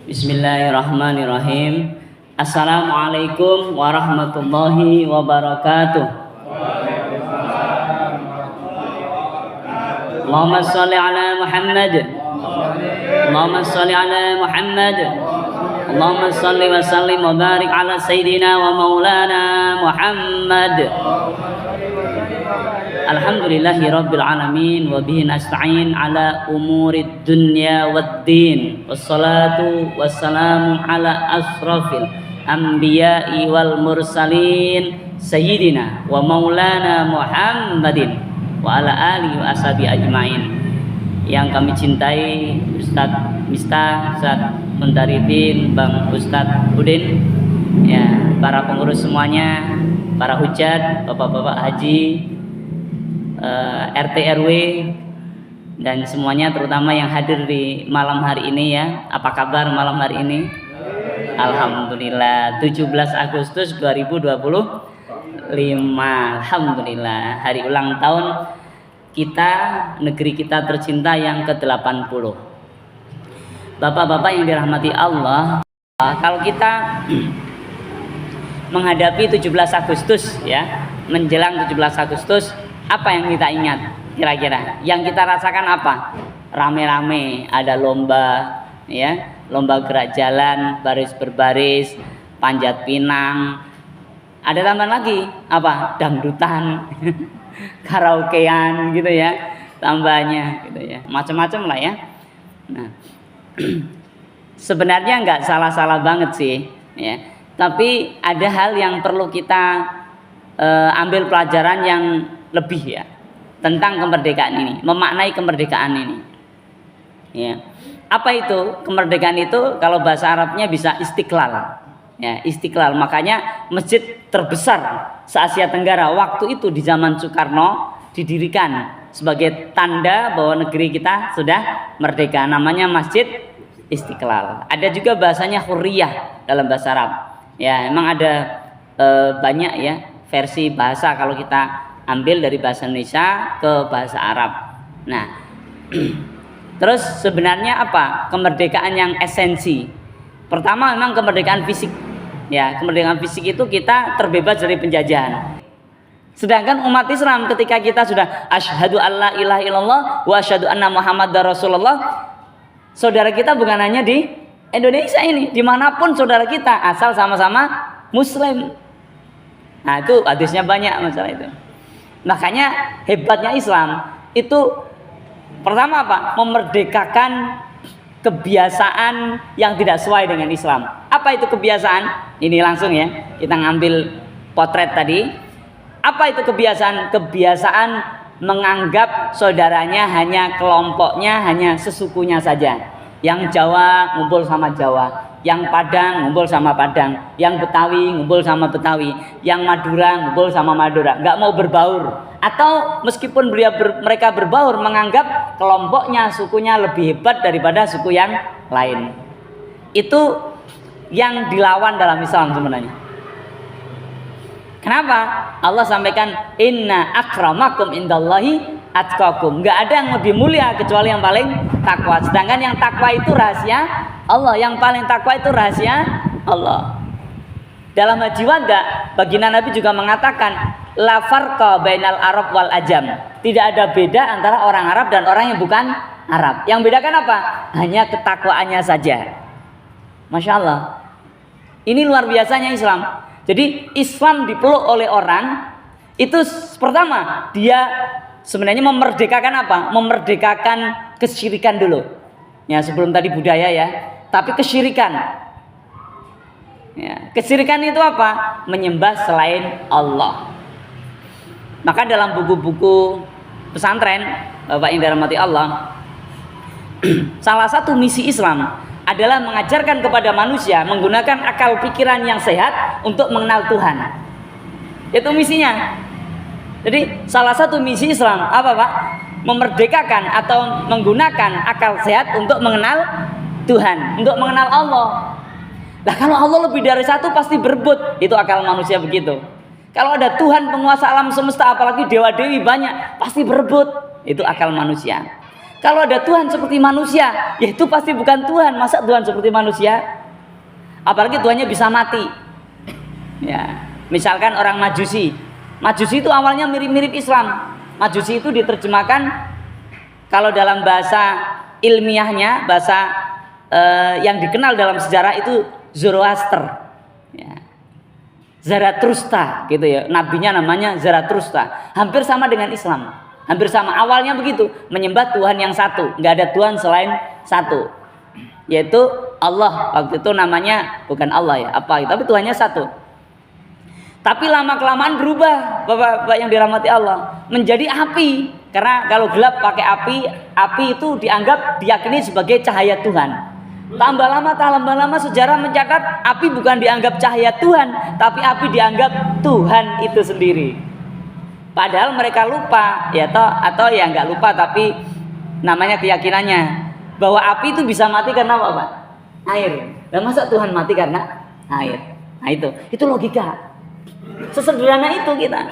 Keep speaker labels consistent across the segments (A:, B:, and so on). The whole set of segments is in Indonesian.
A: Bismillahirrahmanirrahim. Assalamualaikum warahmatullahi wabarakatuh. Allahumma sholli ala Muhammad. Allahumma sholli ala Muhammad. Allahumma sholli wa sallim wa barik ala sayyidina wa maulana Muhammad. Alhamdulillahi rabbil alamin wa bihi nasta'in ala umurid dunya waddin. Wassalatu wassalamu ala asrafil anbiya'i wal mursalin sayyidina wa maulana Muhammadin wa ala alihi wa ashabi ajmain. Yang kami cintai Ustadz Miftah, Ustadz Muntaridin, Bang Ustadz Udin, ya, para pengurus semuanya, para hujat, bapak-bapak haji, RT RW, dan semuanya, terutama yang hadir di malam hari ini ya. Apa kabar malam hari ini? Alhamdulillah, 17 Agustus 2025. Alhamdulillah, hari ulang tahun kita, negeri kita tercinta yang ke-80. Bapak-bapak yang dirahmati Allah, kalau kita menghadapi 17 Agustus ya, menjelang 17 Agustus, apa yang kita ingat kira-kira? Yang kita rasakan apa? Rame-rame, ada lomba ya, lomba gerak jalan, baris berbaris, panjat pinang. Ada tambahan lagi apa? Dangdutan, karaokean gitu ya, tambahnya gitu ya, macam-macam lah ya. Nah, sebenarnya nggak salah-salah banget sih ya, tapi ada hal yang perlu kita ambil pelajaran yang lebih ya tentang kemerdekaan ini, memaknai kemerdekaan ini ya. Apa itu kemerdekaan? Itu kalau bahasa Arabnya bisa istiqlal ya, istiqlal. Makanya masjid terbesar se-Asia Tenggara waktu itu di zaman Soekarno didirikan sebagai tanda bahwa negeri kita sudah merdeka, namanya Masjid Istiqlal. Ada juga bahasanya hurriyah dalam bahasa Arab ya. Emang ada banyak ya versi bahasa kalau kita ambil dari bahasa Indonesia ke bahasa Arab. Nah, terus sebenarnya apa kemerdekaan yang esensi? Pertama memang kemerdekaan fisik ya. Kemerdekaan fisik itu kita terbebas dari penjajahan. Sedangkan umat Islam ketika kita sudah asyhadu alla ilaha illallah wa asyhadu anna muhammadar rasulullah, saudara kita bukan hanya di Indonesia ini, dimanapun saudara kita asal sama-sama Muslim. Nah, itu hadisnya banyak masalah itu. Makanya hebatnya Islam itu pertama apa? Memerdekakan kebiasaan yang tidak sesuai dengan Islam. Apa itu kebiasaan? Ini langsung ya, kita ngambil potret tadi. Apa itu kebiasaan? Kebiasaan menganggap saudaranya hanya kelompoknya, hanya sesukunya saja. Yang Jawa ngumpul sama Jawa, yang Padang ngumpul sama Padang, yang Betawi ngumpul sama Betawi, yang Madura ngumpul sama Madura, nggak mau berbaur. Atau meskipun mereka berbaur, menganggap kelompoknya, sukunya lebih hebat daripada suku yang lain. Itu yang dilawan dalam Islam sebenarnya. Kenapa? Allah sampaikan inna akramakum indallahi atqakum. Nggak ada yang lebih mulia kecuali yang paling takwa. Sedangkan yang takwa itu rahasia Allah, yang paling takwa itu rahasia Allah. Dalam haji wada, baginda Nabi juga mengatakan la farqa bainal Arab wal ajam. Tidak ada beda antara orang Arab dan orang yang bukan Arab. Yang bedakan apa? Hanya ketakwaannya saja. Masya Allah. Ini luar biasanya Islam. Jadi Islam dipeluk oleh orang itu pertama dia sebenarnya memerdekakan apa? Memerdekakan kesyirikan dulu. Ya, sebelum tadi budaya ya, tapi kesyirikan. Ya, kesyirikan itu apa? Menyembah selain Allah. Maka dalam buku-buku pesantren, Bapak yang dirahmati Allah, salah satu misi Islam adalah mengajarkan kepada manusia menggunakan akal pikiran yang sehat untuk mengenal Tuhan. Itu misinya. Jadi salah satu misi Islam apa Pak? Memerdekakan atau menggunakan akal sehat untuk mengenal Tuhan, untuk mengenal Allah. Nah, kalau Allah lebih dari satu pasti berebut. Itu akal manusia begitu. Kalau ada Tuhan penguasa alam semesta, apalagi dewa-dewi banyak, pasti berebut. Itu akal manusia. Kalau ada Tuhan seperti manusia, ya itu pasti bukan Tuhan. Masa Tuhan seperti manusia? Apalagi Tuhannya bisa mati. Ya, misalkan orang Majusi. Majusi itu awalnya mirip-mirip Islam. Majusi itu diterjemahkan kalau dalam bahasa ilmiahnya, bahasa yang dikenal dalam sejarah itu Zoroaster. Ya. Zarathustra gitu ya. Nabinya namanya Zarathustra. Hampir sama dengan Islam. Hampir sama, awalnya begitu, menyembah Tuhan yang satu, nggak ada Tuhan selain satu, yaitu Allah. Waktu itu namanya bukan Allah ya, apa? Tapi Tuhannya satu. Tapi lama kelamaan berubah, bapak-bapak yang dirahmati Allah, menjadi api. Karena kalau gelap pakai api itu diyakini sebagai cahaya Tuhan. Tambah lama sejarah mencatat api bukan dianggap cahaya Tuhan, tapi api dianggap Tuhan itu sendiri. Padahal mereka lupa ya atau ya nggak lupa, tapi namanya keyakinannya bahwa api itu bisa mati karena apa, Pak? Air. Dan masa Tuhan mati karena air? Nah itu logika. Sesederhana itu kita.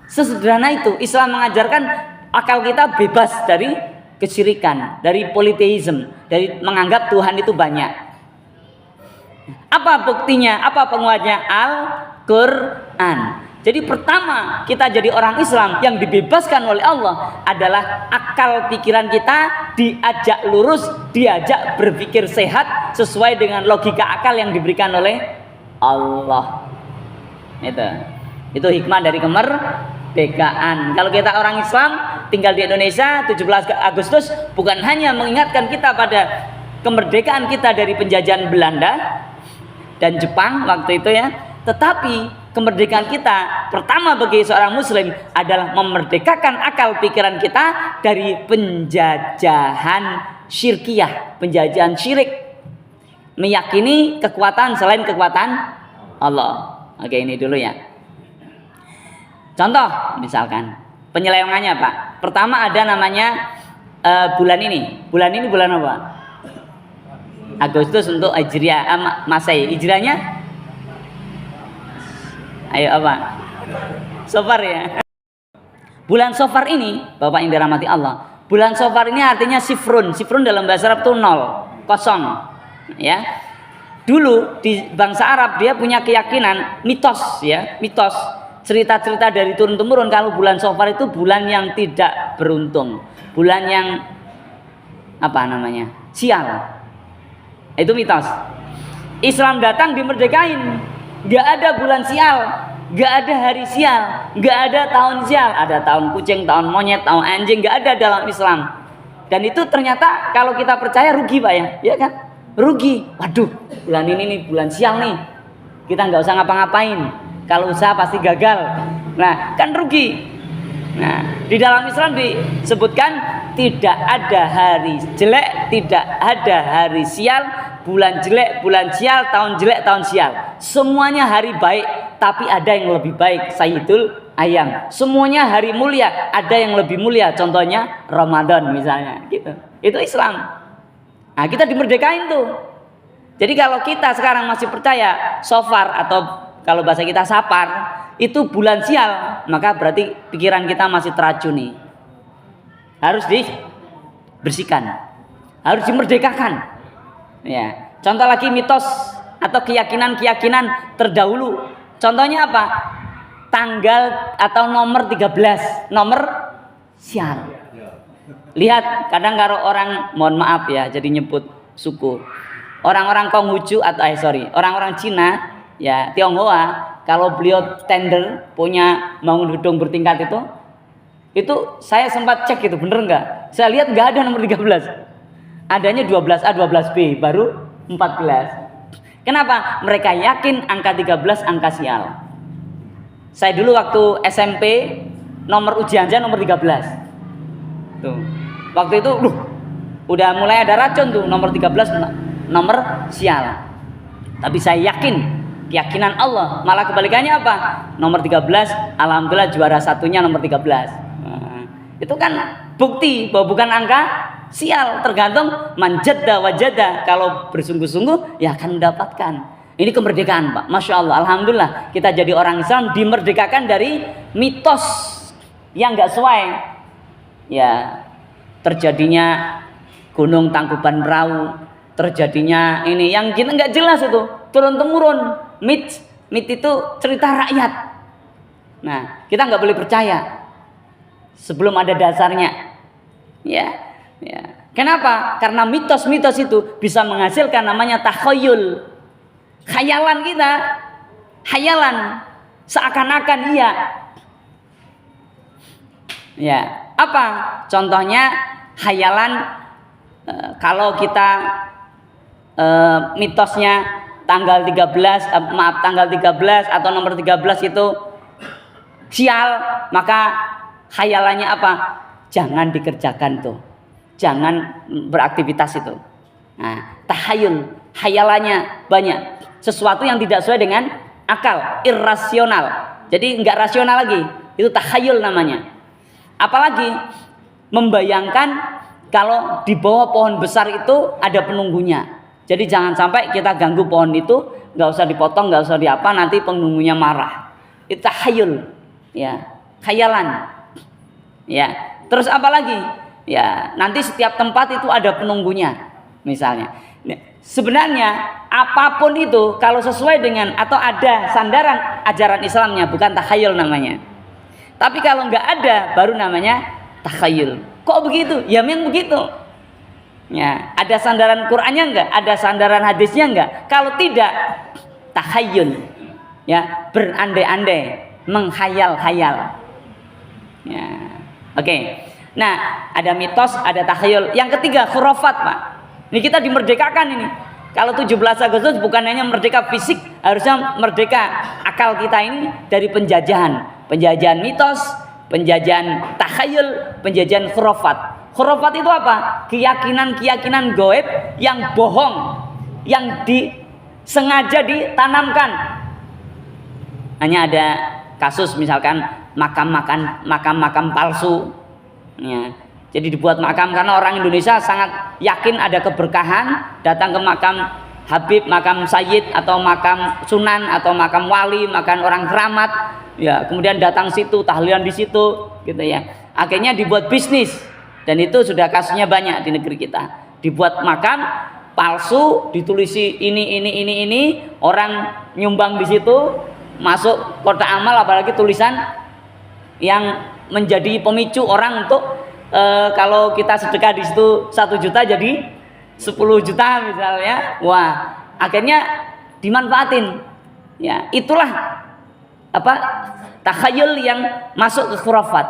A: Sesederhana itu Islam mengajarkan akal kita bebas dari kesyirikan, dari politeisme, dari menganggap Tuhan itu banyak. Apa buktinya? Apa penguatnya? Al-Qur'an. Jadi pertama kita jadi orang Islam yang dibebaskan oleh Allah adalah akal pikiran kita diajak lurus, diajak berpikir sehat sesuai dengan logika akal yang diberikan oleh Allah. Itu hikmah dari kemerdekaan. Kalau kita orang Islam tinggal di Indonesia 17 Agustus bukan hanya mengingatkan kita pada kemerdekaan kita dari penjajahan Belanda dan Jepang waktu itu ya, tetapi kemerdekaan kita pertama bagi seorang muslim adalah memerdekakan akal pikiran kita dari penjajahan syirkiyah, penjajahan syirik, meyakini kekuatan selain kekuatan Allah. Oke, ini dulu ya. Contoh misalkan penyelewengannya, Pak. Pertama ada namanya bulan ini bulan apa? Agustus untuk Hijriah, Masehi. Hijriahnya ayo apa? Sofar ya. Bulan Sofar ini, Bapak yang dirahmati Allah, bulan Sofar ini artinya sifrun. Sifrun dalam bahasa Arab itu 0, kosong. Ya. Dulu di bangsa Arab dia punya keyakinan, mitos ya, mitos. Cerita-cerita dari turun-temurun kalau bulan Sofar itu bulan yang tidak beruntung, bulan yang apa namanya? Sial. Itu mitos. Islam datang dimerdekain. Gak ada bulan sial, gak ada hari sial, gak ada tahun sial. Ada tahun kucing, tahun monyet, tahun anjing, gak ada dalam Islam. Dan itu ternyata kalau kita percaya rugi, Pak ya, ya kan? Rugi. Waduh, bulan ini nih bulan sial nih, kita nggak usah ngapa-ngapain. Kalau usaha pasti gagal. Nah, kan rugi. Nah, di dalam Islam disebutkan tidak ada hari jelek, tidak ada hari sial, bulan jelek, bulan sial, tahun jelek, tahun sial. Semuanya hari baik, tapi ada yang lebih baik. Sayyidul Ayam. Semuanya hari mulia, ada yang lebih mulia. Contohnya Ramadan misalnya, gitu. Itu Islam. Nah, kita dimerdekain tuh. Jadi kalau kita sekarang masih percaya Sofar atau kalau bahasa kita Sapar itu bulan sial, maka berarti pikiran kita masih teracuni. Harus dibersihkan, harus dimerdekakan. Ya, contoh lagi mitos atau keyakinan-keyakinan terdahulu. Contohnya apa? Tanggal atau nomor 13, nomor sial. Lihat, kadang kalau orang, mohon maaf ya, jadi nyebut suku. Orang-orang Konghucu atau orang-orang Cina, ya Tionghoa, kalau beliau tender punya bangun gedung bertingkat itu saya sempat cek itu bener nggak? Saya lihat nggak ada nomor 13. Adanya 12A, 12B, baru 14. Kenapa? Mereka yakin angka 13 angka sial. Saya dulu waktu SMP nomor ujian saya nomor 13. Tuh. Waktu itu udah mulai ada racun tuh, nomor 13 nomor sial. Tapi saya yakin keyakinan Allah, malah kebalikannya apa? Nomor 13 alhamdulillah juara satunya nomor 13. Nah, itu kan bukti bahwa bukan angka sial, tergantung manjadda wajada. Kalau bersungguh-sungguh ya akan mendapatkan. Ini kemerdekaan, Pak. Masya Allah, alhamdulillah kita jadi orang Islam dimerdekakan dari mitos yang nggak sesuai. Ya, terjadinya Gunung Tangkuban Perahu, terjadinya ini yang kita nggak jelas itu turun temurun, mit itu cerita rakyat. Nah, kita nggak boleh percaya sebelum ada dasarnya. Ya. Kenapa? Karena mitos-mitos itu bisa menghasilkan namanya takhayul. Khayalan kita, khayalan seakan-akan iya. Ya, apa? Contohnya khayalan kalau kita mitosnya tanggal 13 atau nomor 13 itu sial, maka khayalannya apa? Jangan dikerjakan tuh. Jangan beraktivitas itu. Nah, tahayul, khayalannya banyak. Sesuatu yang tidak sesuai dengan akal, irrasional. Jadi enggak rasional lagi. Itu tahayul namanya. Apalagi membayangkan kalau di bawah pohon besar itu ada penunggunya. Jadi jangan sampai kita ganggu pohon itu, nggak usah dipotong, nggak usah diapa, nanti penunggunya marah. Itu tahayul, ya, khayalan. Ya, terus apa lagi? Ya, nanti setiap tempat itu ada penunggunya, misalnya. Sebenarnya apapun itu kalau sesuai dengan atau ada sandaran ajaran Islamnya, bukan tahayul namanya. Tapi kalau nggak ada, baru namanya takhayul. Kok begitu? Ya memang begitu. Ya, ada sandaran Qur'annya enggak? Ada sandaran hadisnya enggak? Kalau tidak, takhayul. Ya, berandai-andai, menghayal-hayal. Ya. Oke. Nah, ada mitos, ada takhayul. Yang ketiga, khurafat, Pak. Ini kita dimerdekakan ini. Kalau 17 Agustus bukan hanya merdeka fisik, harusnya merdeka akal kita ini dari penjajahan. Penjajahan mitos, penjajahan takhayul, penjajahan khurafat. Khurafat itu apa? Keyakinan-keyakinan gaib yang bohong, yang sengaja ditanamkan. Hanya ada kasus misalkan makam palsu. Ya. Jadi dibuat makam karena orang Indonesia sangat yakin ada keberkahan, datang ke makam Habib, makam Sayyid atau makam Sunan atau makam Wali, makam orang keramat. Ya, kemudian datang situ, tahlilan di situ, gitu ya. Akhirnya dibuat bisnis, dan itu sudah kasusnya banyak di negeri kita. Dibuat makam palsu, ditulisi ini, orang nyumbang di situ, masuk kotak amal, apalagi tulisan yang menjadi pemicu orang untuk kalau kita sedekah di situ 1 juta jadi 10 juta misalnya. Wah, akhirnya dimanfaatin. Ya, itulah apa takhayul yang masuk ke khurafat.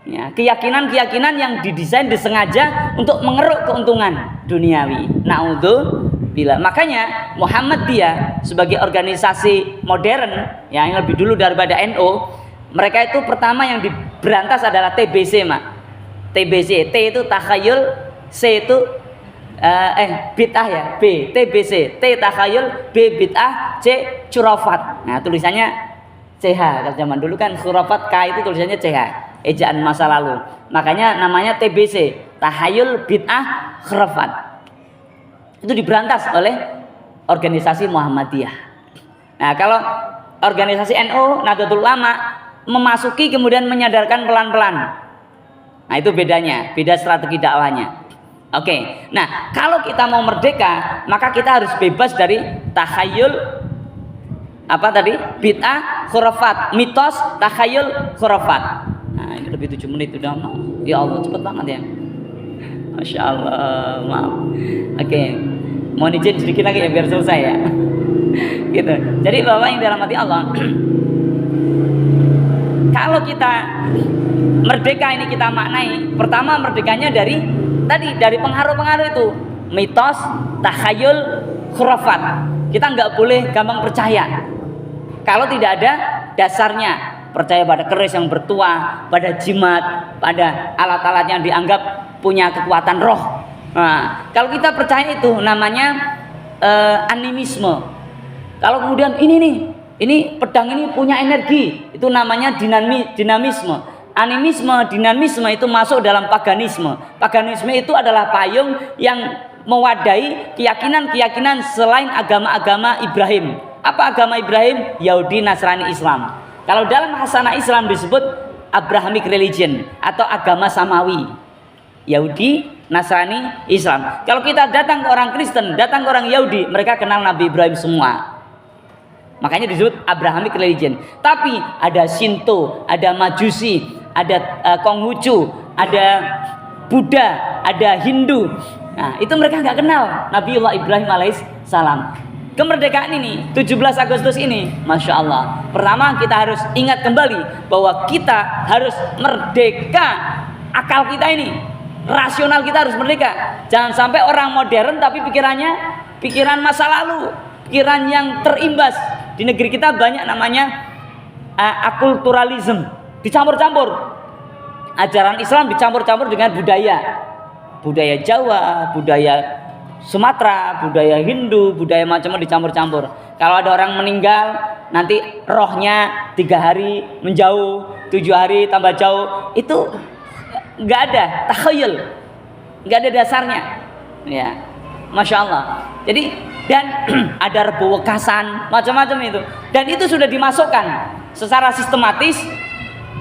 A: Ya, keyakinan-keyakinan yang didesain disengaja untuk mengeruk keuntungan duniawi. Naudzubillah. Makanya Muhammadiyah sebagai organisasi modern yang lebih dulu daripada NU, mereka itu pertama yang diberantas adalah TBC, Mak. TBC, T itu takhayul, C itu bid'ah ya, B TBC, T takhayul, B bid'ah, C curafat. Nah, tulisannya CH. Kalau zaman dulu kan surafat, K itu tulisannya CH, ejaan masa lalu. Makanya namanya TBC, takhayul, bid'ah, khurafat. Itu diberantas oleh organisasi Muhammadiyah. Nah, kalau organisasi NU Nahdlatul Ulama memasuki kemudian menyadarkan pelan-pelan. Nah, itu bedanya, beda strategi dakwahnya. Oke. Nah, kalau kita mau merdeka, maka kita harus bebas dari takhayul, apa tadi? Bid'ah, khurafat, mitos, takhayul, khurafat. Nah, ini lebih 7 menit udah. Ya Allah, cepet banget ya. Masya Allah, maaf. Oke. Mohon izin sedikit lagi ya biar selesai ya. Gitu. Jadi Bapak yang dalam hati Allah, kalau kita merdeka ini kita maknai, pertama merdekanya dari pengaruh-pengaruh itu, mitos, takhayul, khurafat. Kita nggak boleh gampang percaya kalau tidak ada dasarnya. Percaya pada keris yang bertuah, pada jimat, pada alat-alat yang dianggap punya kekuatan roh. Nah, kalau kita percaya itu namanya animisme. Kalau kemudian ini pedang ini punya energi, itu namanya dinamisme. Animisme, dinamisme itu masuk dalam paganisme. Paganisme itu adalah payung yang mewadahi keyakinan-keyakinan selain agama-agama Ibrahim. Apa agama Ibrahim? Yahudi, Nasrani, Islam. Kalau dalam hasanah Islam disebut Abrahamic religion atau agama samawi. Yahudi, Nasrani, Islam. Kalau kita datang ke orang Kristen, datang ke orang Yahudi, mereka kenal Nabi Ibrahim semua. Makanya disebut Abrahamic religion. Tapi ada Shinto, ada Majusi, ada Konghucu, ada Buddha, ada Hindu. Nah, itu mereka nggak kenal Nabiullah Ibrahim alaihissalam. Kemerdekaan ini 17 Agustus ini, Masya Allah, pertama kita harus ingat kembali bahwa kita harus merdeka. Akal kita ini, rasional kita harus merdeka. Jangan sampai orang modern tapi pikirannya pikiran masa lalu, pikiran yang terimbas. Di negeri kita banyak namanya akulturalisme, dicampur-campur. Ajaran Islam dicampur-campur dengan budaya Jawa, budaya Sumatera, budaya Hindu, budaya macam-macam dicampur-campur. Kalau ada orang meninggal, nanti rohnya 3 hari menjauh, 7 hari tambah jauh. Itu nggak ada takhayul, nggak ada dasarnya. Ya, Masya Allah. Jadi dan ada Rebo Wekasan, macam-macam itu. Dan itu sudah dimasukkan secara sistematis.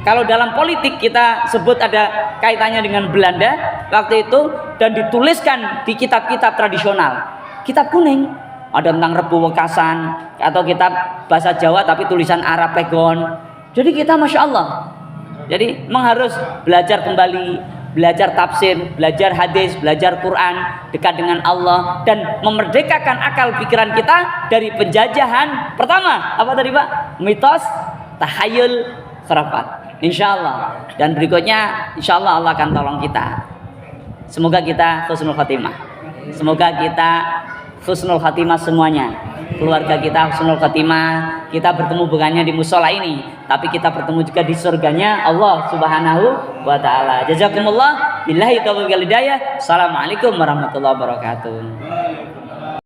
A: Kalau dalam politik kita sebut ada kaitannya dengan Belanda waktu itu, dan dituliskan di kitab-kitab tradisional. Kitab kuning ada tentang Rebo Wekasan, atau kitab bahasa Jawa tapi tulisan Arab Pegon. Jadi kita Masya Allah, jadi harus belajar kembali, belajar tafsir, belajar hadis, belajar Quran, dekat dengan Allah, dan memerdekakan akal pikiran kita dari penjajahan. Pertama apa tadi Pak? Mitos, tahayul, khurafat. Insya Allah. Dan berikutnya insya Allah Allah akan tolong kita. Semoga kita husnul khatimah. Semoga kita husnul khatimah semuanya. Keluarga kita husnul khatimah. Kita bertemu bukannya di musola ini, tapi kita bertemu juga di surganya Allah Subhanahu wa taala. Jazakumullah billahi taufiq wal hidayah. Assalamualaikum warahmatullahi wabarakatuh.